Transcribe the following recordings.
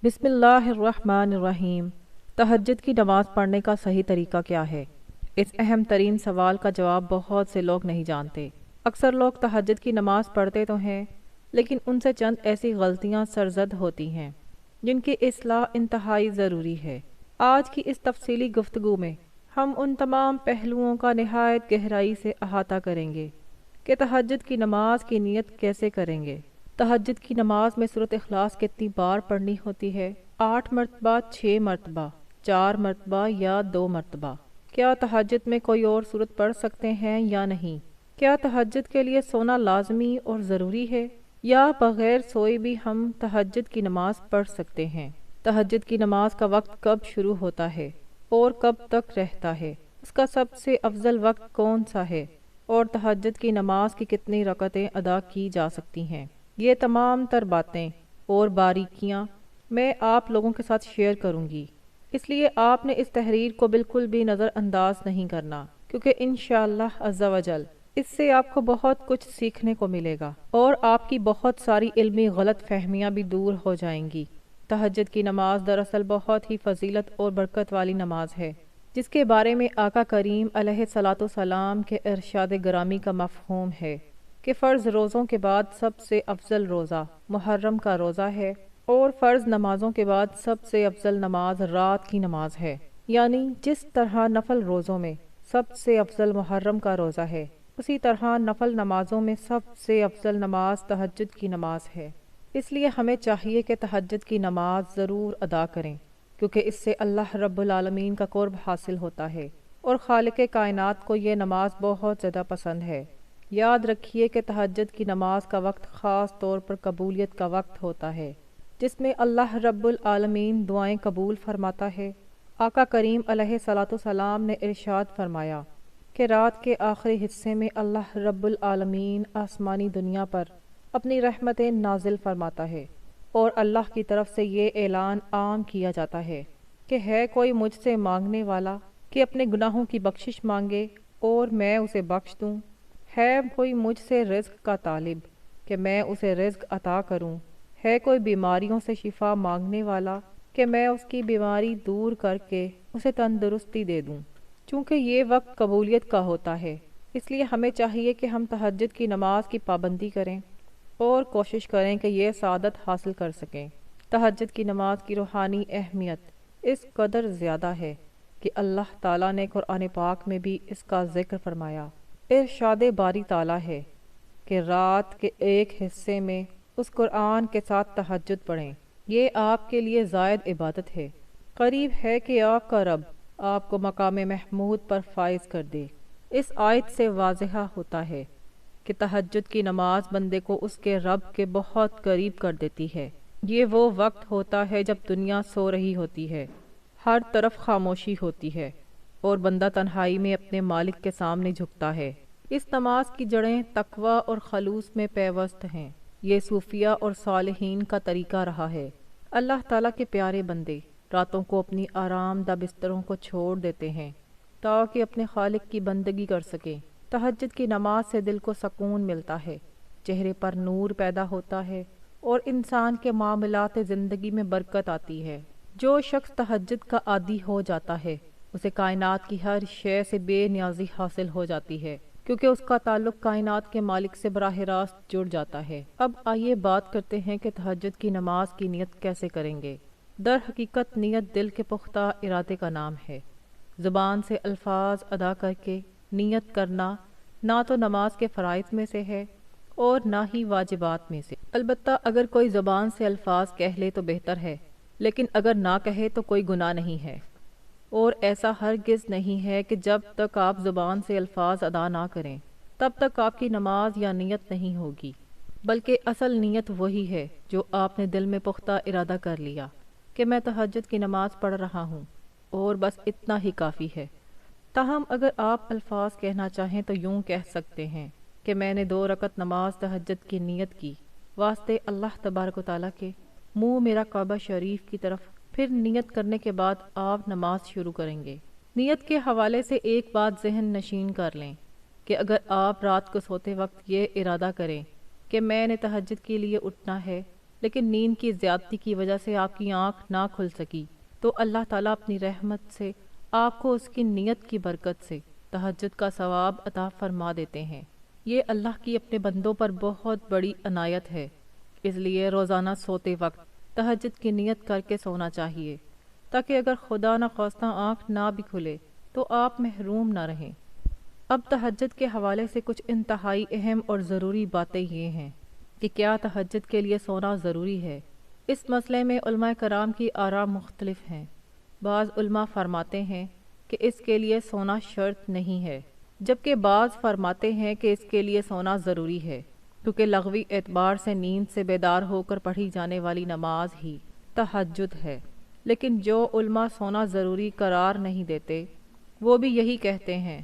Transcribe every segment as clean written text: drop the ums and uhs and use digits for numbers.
بسم اللہ الرحمن الرحیم۔ تہجد کی نماز پڑھنے کا صحیح طریقہ کیا ہے؟ اس اہم ترین سوال کا جواب بہت سے لوگ نہیں جانتے۔ اکثر لوگ تہجد کی نماز پڑھتے تو ہیں، لیکن ان سے چند ایسی غلطیاں سرزد ہوتی ہیں جن کی اصلاح انتہائی ضروری ہے۔ آج کی اس تفصیلی گفتگو میں ہم ان تمام پہلوؤں کا نہایت گہرائی سے احاطہ کریں گے کہ تہجد کی نماز کی نیت کیسے کریں گے۔ تہجد کی نماز میں سورۃ اخلاص کتنی بار پڑھنی ہوتی ہے؟ 8 مرتبہ، 6 مرتبہ، 4 مرتبہ یا 2 مرتبہ؟ کیا تہجد میں کوئی اور سورت پڑھ سکتے ہیں یا نہیں؟ کیا تہجد کے لیے سونا لازمی اور ضروری ہے یا بغیر سوئے بھی ہم تہجد کی نماز پڑھ سکتے ہیں؟ تہجد کی نماز کا وقت کب شروع ہوتا ہے اور کب تک رہتا ہے؟ اس کا سب سے افضل وقت کون سا ہے اور تہجد کی نماز کی کتنی رکعتیں ادا کی جا سکتی ہیں؟ یہ تمام تر باتیں اور باریکیاں میں آپ لوگوں کے ساتھ شیئر کروں گی، اس لیے آپ نے اس تحریر کو بالکل بھی نظر انداز نہیں کرنا، کیونکہ انشاءاللہ عز و جل اس سے آپ کو بہت کچھ سیکھنے کو ملے گا اور آپ کی بہت ساری علمی غلط فہمیاں بھی دور ہو جائیں گی۔ تہجد کی نماز دراصل بہت ہی فضیلت اور برکت والی نماز ہے، جس کے بارے میں آقا کریم علیہ الصلاۃ والسلام کے ارشاد گرامی کا مفہوم ہے کہ فرض روزوں کے بعد سب سے افضل روزہ محرم کا روزہ ہے اور فرض نمازوں کے بعد سب سے افضل نماز رات کی نماز ہے۔ یعنی جس طرح نفل روزوں میں سب سے افضل محرم کا روزہ ہے، اسی طرح نفل نمازوں میں سب سے افضل نماز تہجد کی نماز ہے۔ اس لیے ہمیں چاہیے کہ تہجد کی نماز ضرور ادا کریں، کیونکہ اس سے اللہ رب العالمین کا قرب حاصل ہوتا ہے اور خالق کائنات کو یہ نماز بہت زیادہ پسند ہے۔ یاد رکھیے کہ تہجد کی نماز کا وقت خاص طور پر قبولیت کا وقت ہوتا ہے، جس میں اللہ رب العالمین دعائیں قبول فرماتا ہے۔ آقا کریم علیہ الصلاۃ والسلام نے ارشاد فرمایا کہ رات کے آخری حصے میں اللہ رب العالمین آسمانی دنیا پر اپنی رحمتیں نازل فرماتا ہے اور اللہ کی طرف سے یہ اعلان عام کیا جاتا ہے کہ ہے کوئی مجھ سے مانگنے والا کہ اپنے گناہوں کی بخشش مانگے اور میں اسے بخش دوں؟ ہے کوئی مجھ سے رزق کا طالب کہ میں اسے رزق عطا کروں؟ ہے کوئی بیماریوں سے شفا مانگنے والا کہ میں اس کی بیماری دور کر کے اسے تندرستی دے دوں؟ چونکہ یہ وقت قبولیت کا ہوتا ہے، اس لیے ہمیں چاہیے کہ ہم تہجد کی نماز کی پابندی کریں اور کوشش کریں کہ یہ سعادت حاصل کر سکیں۔ تہجد کی نماز کی روحانی اہمیت اس قدر زیادہ ہے کہ اللہ تعالیٰ نے قرآن پاک میں بھی اس کا ذکر فرمایا۔ ارشاد باری تعالیٰ ہے کہ رات کے ایک حصے میں اس قرآن کے ساتھ تہجد پڑھیں، یہ آپ کے لیے زائد عبادت ہے۔ قریب ہے کہ آپ کا رب آپ کو مقام محمود پر فائز کر دے۔ اس آیت سے واضح ہوتا ہے کہ تہجد کی نماز بندے کو اس کے رب کے بہت قریب کر دیتی ہے۔ یہ وہ وقت ہوتا ہے جب دنیا سو رہی ہوتی ہے، ہر طرف خاموشی ہوتی ہے اور بندہ تنہائی میں اپنے مالک کے سامنے جھکتا ہے۔ اس نماز کی جڑیں تقوی اور خلوص میں پیوست ہیں۔ یہ صوفیہ اور صالحین کا طریقہ رہا ہے۔ اللہ تعالیٰ کے پیارے بندے راتوں کو اپنی آرام دہ بستروں کو چھوڑ دیتے ہیں تاکہ اپنے خالق کی بندگی کر سکیں۔ تہجد کی نماز سے دل کو سکون ملتا ہے، چہرے پر نور پیدا ہوتا ہے اور انسان کے معاملات زندگی میں برکت آتی ہے۔ جو شخص تہجد کا عادی ہو جاتا ہے، اسے کائنات کی ہر شے سے بے نیازی حاصل ہو جاتی ہے، کیونکہ اس کا تعلق کائنات کے مالک سے براہ راست جڑ جاتا ہے۔ اب آئیے بات کرتے ہیں کہ تہجد کی نماز کی نیت کیسے کریں گے۔ در حقیقت نیت دل کے پختہ ارادے کا نام ہے۔ زبان سے الفاظ ادا کر کے نیت کرنا نہ تو نماز کے فرائض میں سے ہے اور نہ ہی واجبات میں سے۔ البتہ اگر کوئی زبان سے الفاظ کہہ لے تو بہتر ہے، لیکن اگر نہ کہے تو کوئی گناہ نہیں ہے۔ اور ایسا ہرگز نہیں ہے کہ جب تک آپ زبان سے الفاظ ادا نہ کریں تب تک آپ کی نماز یا نیت نہیں ہوگی، بلکہ اصل نیت وہی ہے جو آپ نے دل میں پختہ ارادہ کر لیا کہ میں تہجد کی نماز پڑھ رہا ہوں، اور بس اتنا ہی کافی ہے۔ تاہم اگر آپ الفاظ کہنا چاہیں تو یوں کہہ سکتے ہیں کہ میں نے 2 رکعت نماز تہجد کی نیت کی واسطے اللہ تبارک و تعالیٰ کے، منہ میرا کعبہ شریف کی طرف۔ پھر نیت کرنے کے بعد آپ نماز شروع کریں گے۔ نیت کے حوالے سے ایک بات ذہن نشین کر لیں کہ اگر آپ رات کو سوتے وقت یہ ارادہ کریں کہ میں نے تہجد کے لیے اٹھنا ہے لیکن نیند کی زیادتی کی وجہ سے آپ کی آنکھ نہ کھل سکی تو اللہ تعالیٰ اپنی رحمت سے آپ کو اس کی نیت کی برکت سے تہجد کا ثواب عطا فرما دیتے ہیں۔ یہ اللہ کی اپنے بندوں پر بہت بڑی عنایت ہے، اس لیے روزانہ سوتے وقت تہجد کی نیت کر کے سونا چاہیے، تاکہ اگر خدا نخواستہ آنکھ نہ بھی کھلے تو آپ محروم نہ رہیں۔ اب تہجد کے حوالے سے کچھ انتہائی اہم اور ضروری باتیں یہ ہیں کہ کیا تہجد کے لیے سونا ضروری ہے۔ اس مسئلے میں علماء کرام کی آراء مختلف ہیں۔ بعض علماء فرماتے ہیں کہ اس کے لیے سونا شرط نہیں ہے، جبکہ بعض فرماتے ہیں کہ اس کے لیے سونا ضروری ہے، کیونکہ لغوی اعتبار سے نیند سے بیدار ہو کر پڑھی جانے والی نماز ہی تہجد ہے۔ لیکن جو علماء سونا ضروری قرار نہیں دیتے وہ بھی یہی کہتے ہیں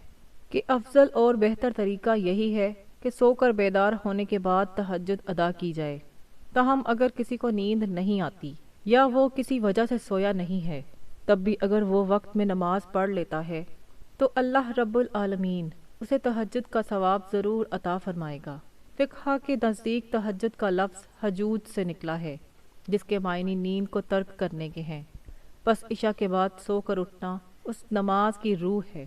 کہ افضل اور بہتر طریقہ یہی ہے کہ سو کر بیدار ہونے کے بعد تہجد ادا کی جائے۔ تاہم اگر کسی کو نیند نہیں آتی یا وہ کسی وجہ سے سویا نہیں ہے، تب بھی اگر وہ وقت میں نماز پڑھ لیتا ہے تو اللہ رب العالمین اسے تہجد کا ثواب ضرور عطا فرمائے گا۔ فقہ کے نزدیک تہجد کا لفظ حجود سے نکلا ہے، جس کے معنی نیند کو ترک کرنے کے ہیں۔ بس عشاء کے بعد سو کر اٹھنا اس نماز کی روح ہے۔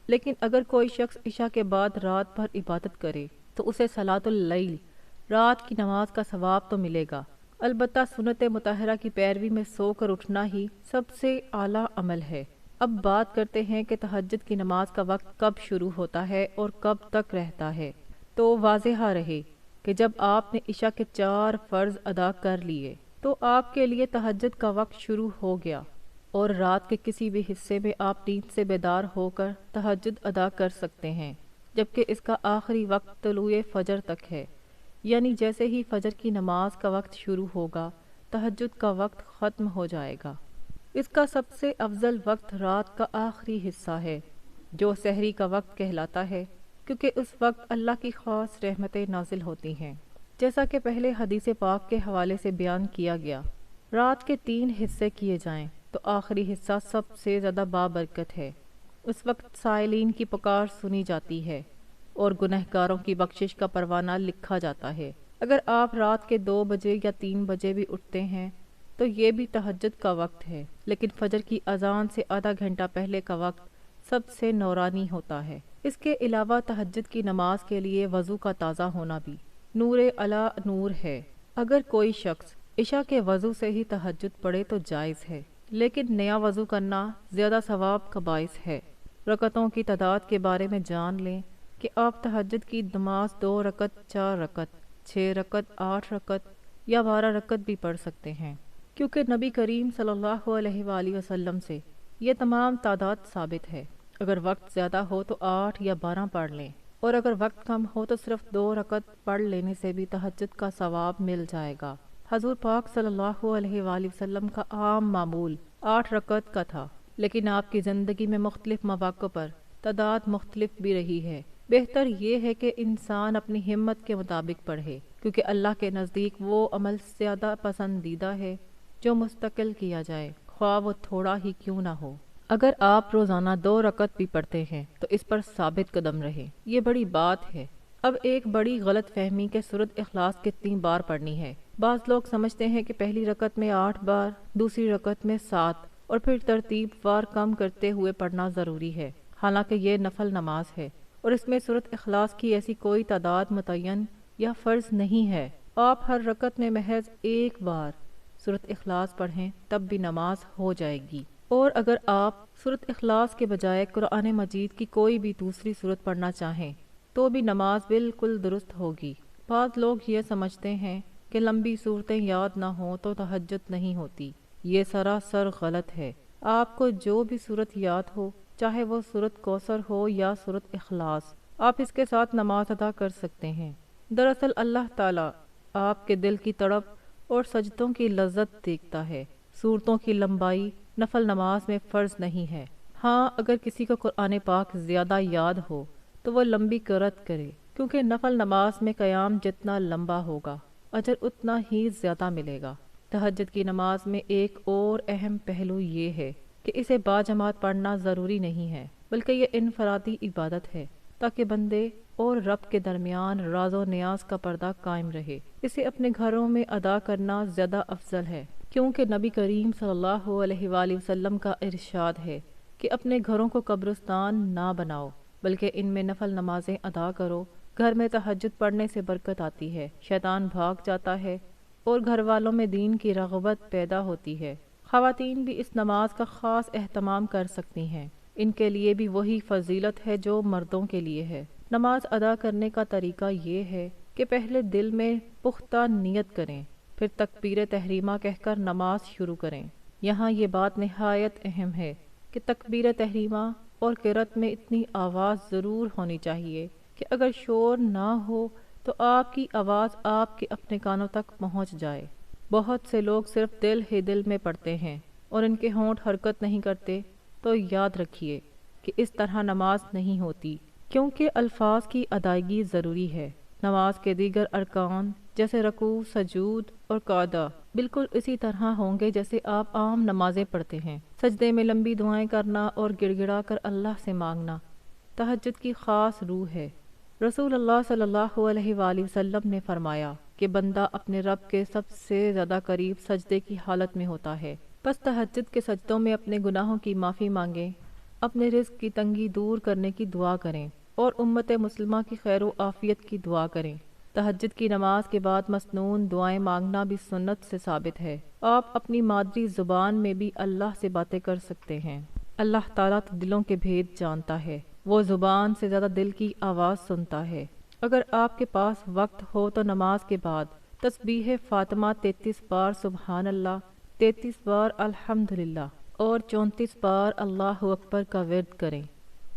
لیکن اگر کوئی شخص عشاء کے بعد رات بھر عبادت کرے تو اسے صلاۃ اللیل، رات کی نماز کا ثواب تو ملے گا، البتہ سنت مطہرہ کی پیروی میں سو کر اٹھنا ہی سب سے اعلیٰ عمل ہے۔ اب بات کرتے ہیں کہ تہجد کی نماز کا وقت کب شروع ہوتا ہے اور کب تک رہتا ہے۔ تو واضح رہے کہ جب آپ نے عشاء کے 4 فرض ادا کر لیے تو آپ کے لیے تہجد کا وقت شروع ہو گیا، اور رات کے کسی بھی حصے میں آپ نیند سے بیدار ہو کر تہجد ادا کر سکتے ہیں، جبکہ اس کا آخری وقت طلوع فجر تک ہے، یعنی جیسے ہی فجر کی نماز کا وقت شروع ہوگا تہجد کا وقت ختم ہو جائے گا۔ اس کا سب سے افضل وقت رات کا آخری حصہ ہے، جو سحری کا وقت کہلاتا ہے، کیونکہ اس وقت اللہ کی خاص رحمتیں نازل ہوتی ہیں، جیسا کہ پہلے حدیث پاک کے حوالے سے بیان کیا گیا۔ رات کے 3 حصے کیے جائیں تو آخری حصہ سب سے زیادہ بابرکت ہے۔ اس وقت سائلین کی پکار سنی جاتی ہے اور گنہگاروں کی بخشش کا پروانہ لکھا جاتا ہے۔ اگر آپ رات کے 2 بجے یا 3 بجے بھی اٹھتے ہیں تو یہ بھی تہجد کا وقت ہے، لیکن فجر کی اذان سے آدھا گھنٹہ پہلے کا وقت سب سے نورانی ہوتا ہے۔ اس کے علاوہ تہجد کی نماز کے لیے وضو کا تازہ ہونا بھی نور علی نور ہے۔ اگر کوئی شخص عشاء کے وضو سے ہی تہجد پڑھے تو جائز ہے، لیکن نیا وضو کرنا زیادہ ثواب کا باعث ہے۔ رکعتوں کی تعداد کے بارے میں جان لیں کہ آپ تہجد کی نماز 2 رکعت، 4 رکعت، 6 رکعت، 8 رکعت یا 12 رکعت بھی پڑھ سکتے ہیں، کیونکہ نبی کریم صلی اللہ علیہ وآلہ وسلم سے یہ تمام تعداد ثابت ہے۔ اگر وقت زیادہ ہو تو 8 یا 12 پڑھ لیں، اور اگر وقت کم ہو تو صرف 2 رکعت پڑھ لینے سے بھی تہجد کا ثواب مل جائے گا۔ حضور پاک صلی اللہ علیہ وآلہ وسلم کا عام معمول 8 رکعت کا تھا، لیکن آپ کی زندگی میں مختلف مواقع پر تعداد مختلف بھی رہی ہے۔ بہتر یہ ہے کہ انسان اپنی ہمت کے مطابق پڑھے، کیونکہ اللہ کے نزدیک وہ عمل زیادہ پسندیدہ ہے جو مستقل کیا جائے، خواہ وہ تھوڑا ہی کیوں نہ ہو۔ اگر آپ روزانہ 2 رکعت بھی پڑھتے ہیں تو اس پر ثابت قدم رہیں، یہ بڑی بات ہے۔ اب ایک بڑی غلط فہمی کہ سورۃ اخلاص کتنی بار پڑھنی ہے۔ بعض لوگ سمجھتے ہیں کہ پہلی رکعت میں 8 بار، دوسری رکعت میں 7 اور پھر ترتیب وار کم کرتے ہوئے پڑھنا ضروری ہے، حالانکہ یہ نفل نماز ہے اور اس میں سورۃ اخلاص کی ایسی کوئی تعداد متعین یا فرض نہیں ہے۔ آپ ہر رکعت میں محض 1 بار سورۃ اخلاص پڑھیں تب بھی نماز ہو جائے گی، اور اگر آپ سورۃ اخلاص کے بجائے قرآن مجید کی کوئی بھی دوسری سورت پڑھنا چاہیں تو بھی نماز بالکل درست ہوگی۔ بعض لوگ یہ سمجھتے ہیں کہ لمبی صورتیں یاد نہ ہوں تو تہجد نہیں ہوتی، یہ سراسر غلط ہے۔ آپ کو جو بھی صورت یاد ہو، چاہے وہ سورۃ کوثر ہو یا سورۃ اخلاص، آپ اس کے ساتھ نماز ادا کر سکتے ہیں۔ دراصل اللہ تعالیٰ آپ کے دل کی تڑپ اور سجدوں کی لذت دیکھتا ہے۔ صورتوں کی لمبائی نفل نماز میں فرض نہیں ہے۔ ہاں، اگر کسی کو قرآن پاک زیادہ یاد ہو تو وہ لمبی قرأت کرے، کیونکہ نفل نماز میں قیام جتنا لمبا ہوگا اجر اتنا ہی زیادہ ملے گا۔ تہجد کی نماز میں ایک اور اہم پہلو یہ ہے کہ اسے باجماعت پڑھنا ضروری نہیں ہے، بلکہ یہ انفرادی عبادت ہے تاکہ بندے اور رب کے درمیان راز و نیاز کا پردہ قائم رہے۔ اسے اپنے گھروں میں ادا کرنا زیادہ افضل ہے، کیونکہ نبی کریم صلی اللہ علیہ وآلہ وسلم کا ارشاد ہے کہ اپنے گھروں کو قبرستان نہ بناؤ، بلکہ ان میں نفل نمازیں ادا کرو۔ گھر میں تہجد پڑھنے سے برکت آتی ہے، شیطان بھاگ جاتا ہے اور گھر والوں میں دین کی رغبت پیدا ہوتی ہے۔ خواتین بھی اس نماز کا خاص اہتمام کر سکتی ہیں، ان کے لیے بھی وہی فضیلت ہے جو مردوں کے لیے ہے۔ نماز ادا کرنے کا طریقہ یہ ہے کہ پہلے دل میں پختہ نیت کریں، پھر تکبیر تحریمہ کہہ کر نماز شروع کریں۔ یہاں یہ بات نہایت اہم ہے کہ تکبیر تحریمہ اور قرأت میں اتنی آواز ضرور ہونی چاہیے کہ اگر شور نہ ہو تو آپ کی آواز آپ کے اپنے کانوں تک پہنچ جائے۔ بہت سے لوگ صرف دل ہی دل میں پڑھتے ہیں اور ان کے ہونٹ حرکت نہیں کرتے، تو یاد رکھیے کہ اس طرح نماز نہیں ہوتی، کیونکہ الفاظ کی ادائیگی ضروری ہے۔ نماز کے دیگر ارکان جیسے رکوع، سجود اور قعدہ بالکل اسی طرح ہوں گے جیسے آپ عام نمازیں پڑھتے ہیں۔ سجدے میں لمبی دعائیں کرنا اور گڑ گڑا کر اللہ سے مانگنا تہجد کی خاص روح ہے۔ رسول اللہ صلی اللہ علیہ وآلہ وسلم نے فرمایا کہ بندہ اپنے رب کے سب سے زیادہ قریب سجدے کی حالت میں ہوتا ہے، پس تہجد کے سجدوں میں اپنے گناہوں کی معافی مانگیں، اپنے رزق کی تنگی دور کرنے کی دعا کریں اور امت مسلمہ کی خیر و عافیت کی دعا کریں۔ تہجد کی نماز کے بعد مسنون دعائیں مانگنا بھی سنت سے ثابت ہے۔ آپ اپنی مادری زبان میں بھی اللہ سے باتیں کر سکتے ہیں۔ اللہ تعالیٰ تو دلوں کے بھید جانتا ہے، وہ زبان سے زیادہ دل کی آواز سنتا ہے۔ اگر آپ کے پاس وقت ہو تو نماز کے بعد تسبیح فاطمہ 33 بار سبحان اللہ، 33 بار الحمدللہ اور 34 بار اللہ اکبر کا ورد کریں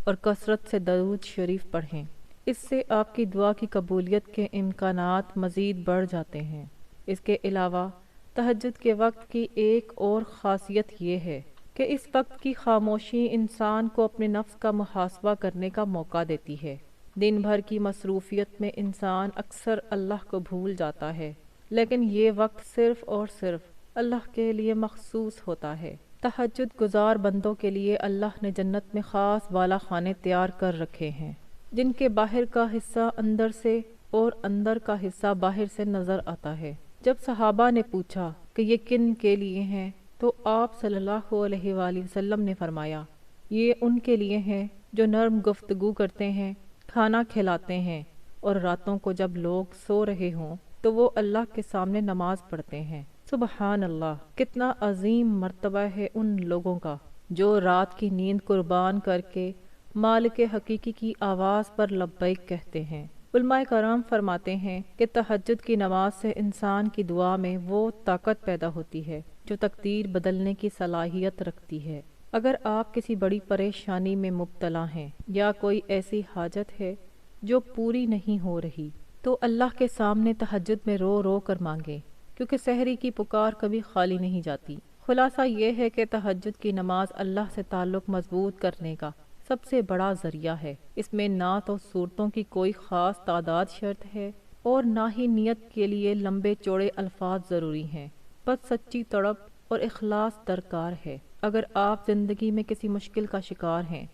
اور کثرت سے درود شریف پڑھیں۔ اس سے آپ کی دعا کی قبولیت کے امکانات مزید بڑھ جاتے ہیں۔ اس کے علاوہ تہجد کے وقت کی ایک اور خاصیت یہ ہے کہ اس وقت کی خاموشی انسان کو اپنے نفس کا محاسبہ کرنے کا موقع دیتی ہے۔ دن بھر کی مصروفیت میں انسان اکثر اللہ کو بھول جاتا ہے، لیکن یہ وقت صرف اور صرف اللہ کے لیے مخصوص ہوتا ہے۔ تہجد گزار بندوں کے لیے اللہ نے جنت میں خاص بالا خانے تیار کر رکھے ہیں، جن کے باہر کا حصہ اندر سے اور اندر کا حصہ باہر سے نظر آتا ہے۔ جب صحابہ نے پوچھا کہ یہ کن کے لیے ہیں تو آپ صلی اللہ علیہ وآلہ وسلم نے فرمایا، یہ ان کے لیے ہیں جو نرم گفتگو کرتے ہیں، کھانا کھلاتے ہیں، اور راتوں کو جب لوگ سو رہے ہوں تو وہ اللہ کے سامنے نماز پڑھتے ہیں۔ سبحان اللہ، کتنا عظیم مرتبہ ہے ان لوگوں کا جو رات کی نیند قربان کر کے مالک حقیقی کی آواز پر لبیک کہتے ہیں۔ علماء کرام فرماتے ہیں کہ تہجد کی نماز سے انسان کی دعا میں وہ طاقت پیدا ہوتی ہے جو تقدیر بدلنے کی صلاحیت رکھتی ہے۔ اگر آپ کسی بڑی پریشانی میں مبتلا ہیں یا کوئی ایسی حاجت ہے جو پوری نہیں ہو رہی، تو اللہ کے سامنے تہجد میں رو رو کر مانگیں، کیونکہ سحری کی پکار کبھی خالی نہیں جاتی۔ خلاصہ یہ ہے کہ تہجد کی نماز اللہ سے تعلق مضبوط کرنے کا سب سے بڑا ذریعہ ہے۔ اس میں نہ تو صورتوں کی کوئی خاص تعداد شرط ہے اور نہ ہی نیت کے لیے لمبے چوڑے الفاظ ضروری ہیں، بس سچی تڑپ اور اخلاص درکار ہے۔ اگر آپ زندگی میں کسی مشکل کا شکار ہیں،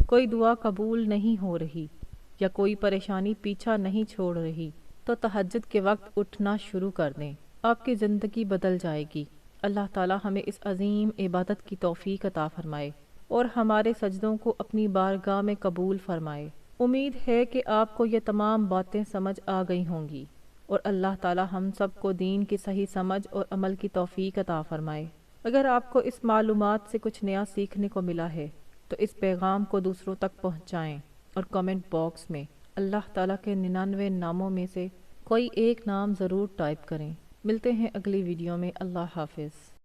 کوئی دعا قبول نہیں ہو رہی یا کوئی پریشانی پیچھا نہیں چھوڑ رہی، تو تہجد کے وقت اٹھنا شروع کر دیں، آپ کی زندگی بدل جائے گی۔ اللہ تعالی ہمیں اس عظیم عبادت کی توفیق عطا فرمائے اور ہمارے سجدوں کو اپنی بارگاہ میں قبول فرمائے۔ امید ہے کہ آپ کو یہ تمام باتیں سمجھ آ گئی ہوں گی، اور اللہ تعالی ہم سب کو دین کی صحیح سمجھ اور عمل کی توفیق عطا فرمائے۔ اگر آپ کو اس معلومات سے کچھ نیا سیکھنے کو ملا ہے تو اس پیغام کو دوسروں تک پہنچائیں اور کمنٹ باکس میں اللہ تعالیٰ کے 99 ناموں میں سے کوئی ایک نام ضرور ٹائپ کریں۔ ملتے ہیں اگلی ویڈیو میں۔ اللہ حافظ۔